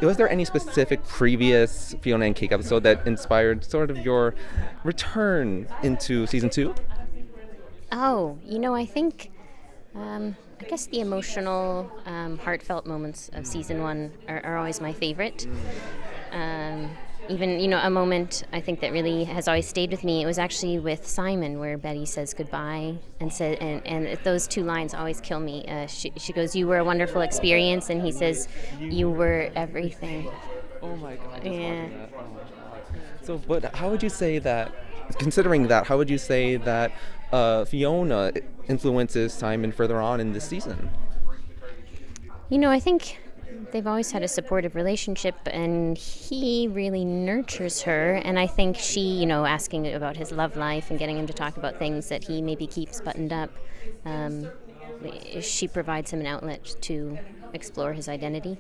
was there any specific previous Fiona and Cake episode that inspired sort of your return into season 2? Oh, I think, I guess the emotional, heartfelt moments of season 1 are always my favorite. Even, a moment I think that really has always stayed with me, it was actually with Simon, where Betty says goodbye, and those two lines always kill me. She goes, "You were a wonderful experience," and he says, "You were everything." Oh my God. Yeah. So, but how would you say that, considering that, how would you say that Fiona influences Simon further on in this season? I think they've always had a supportive relationship, and he really nurtures her. And I think she, asking about his love life and getting him to talk about things that he maybe keeps buttoned up, she provides him an outlet to explore his identity.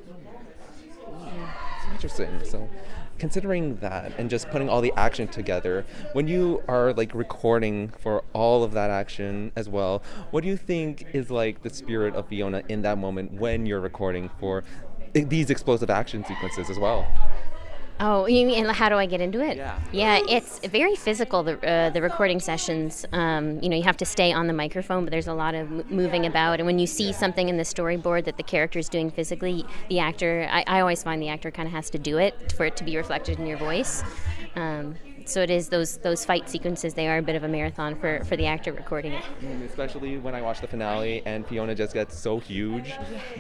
Interesting. So, considering that and just putting all the action together, when you are like recording for all of that action as well, what do you think is like the spirit of Fiona in that moment when you're recording for these explosive action sequences as well? Oh, you mean how do I get into it? Yeah. Yeah, it's very physical, the recording sessions. You have to stay on the microphone, but there's a lot of moving about. And when you see something in the storyboard that the character is doing physically, the actor, I always find the actor kind of has to do it for it to be reflected in your voice. So it is those fight sequences, they are a bit of a marathon for the actor recording it. Especially when I watch the finale and Fiona just gets so huge.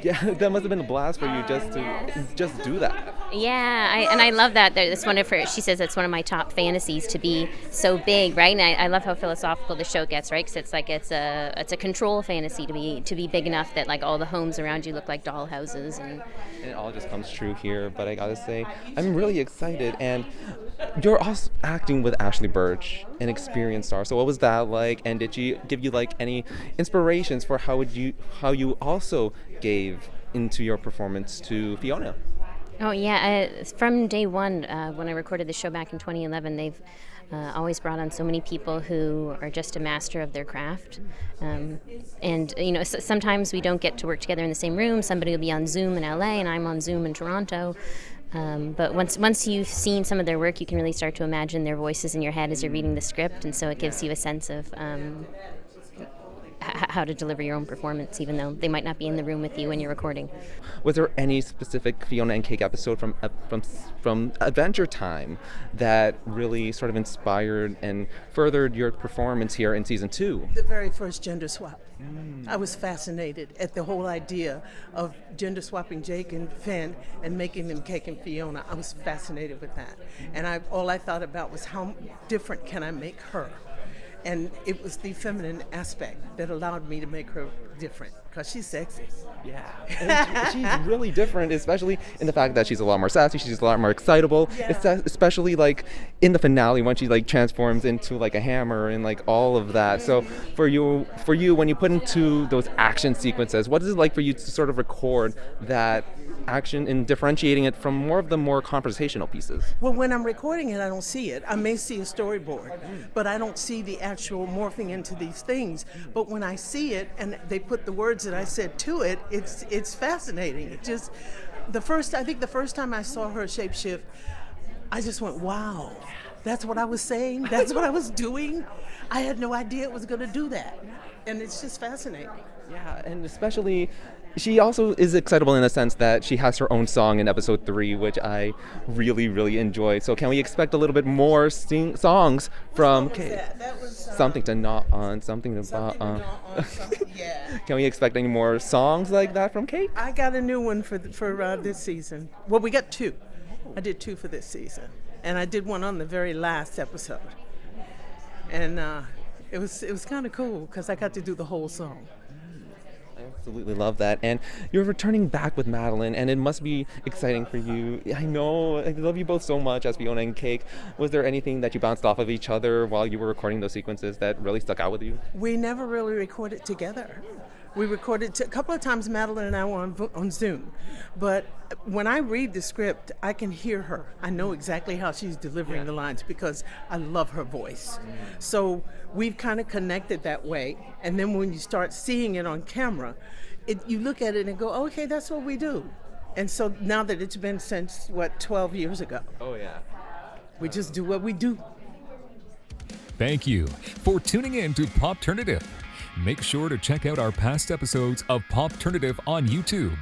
Yeah, that must have been a blast for you just to do that. Yeah, I love that. That's one of her. She says it's one of my top fantasies to be so big, right? And I love how philosophical the show gets, right? Because it's like it's a control fantasy to be big enough that like all the homes around you look like doll houses, and it all just comes true here. But I gotta say, I'm really excited, and you're also acting with Ashley Birch, an experienced star. So what was that like? And did she give you like any inspirations for how you also gave into your performance to Fiona? Oh yeah, from day one, when I recorded the show back in 2011, they've always brought on so many people who are just a master of their craft. And sometimes we don't get to work together in the same room. Somebody will be on Zoom in LA, and I'm on Zoom in Toronto. But once you've seen some of their work, you can really start to imagine their voices in your head as you're reading the script, and so it gives you a sense of how to deliver your own performance, even though they might not be in the room with you when you're recording. Was there any specific Fiona and Cake episode from Adventure Time that really sort of inspired and furthered your performance here in season 2? The very first gender swap. I was fascinated at the whole idea of gender swapping Jake and Finn and making them Cake and Fiona. I was fascinated with that. And all I thought about was how different can I make her? And it was the feminine aspect that allowed me to make her different, because she's sexy. Yeah, and she's really different, especially in the fact that she's a lot more sassy, she's a lot more excitable, especially like in the finale when she like transforms into like a hammer and like all of that. So for you, when you put into those action sequences, what is it like for you to sort of record that action and differentiating it from more of the more conversational pieces? Well, when I'm recording it, I don't see it. I may see a storyboard, but I don't see the actual morphing into these things. But when I see it and they put the words that I said to it, it's fascinating. It just the first time I saw her shapeshift, I just went, wow, that's what I was saying, that's what I was doing. I had no idea it was going to do that, and it's just fascinating. Yeah, and especially she also is excitable in the sense that she has her own song in episode 3, which I really, really enjoy. So can we expect a little bit more songs from Kate? That was Something to gnaw on, something to gnaw on. Yeah. Can we expect any more songs like that from Kate? I got a new one for this season. Well, we got 2. I did 2 for this season, and I did one on the very last episode. And it was kind of cool because I got to do the whole song. Absolutely love that. And you're returning back with Madeleine, and it must be exciting for you. I know, I love you both so much as Fiona and Cake. Was there anything that you bounced off of each other while you were recording those sequences that really stuck out with you? We never really recorded together. We recorded a couple of times. Madeleine and I were on Zoom, but when I read the script, I can hear her. I know exactly how she's delivering the lines because I love her voice. So we've kind of connected that way. And then when you start seeing it on camera, you look at it and go, okay, that's what we do. And so now that it's been since, 12 years ago, Oh yeah. we just do what we do. Thank you for tuning in to Popternative. Make sure to check out our past episodes of Popternative on YouTube.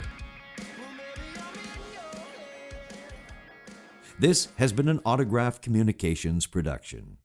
This has been an Autograph Communications production.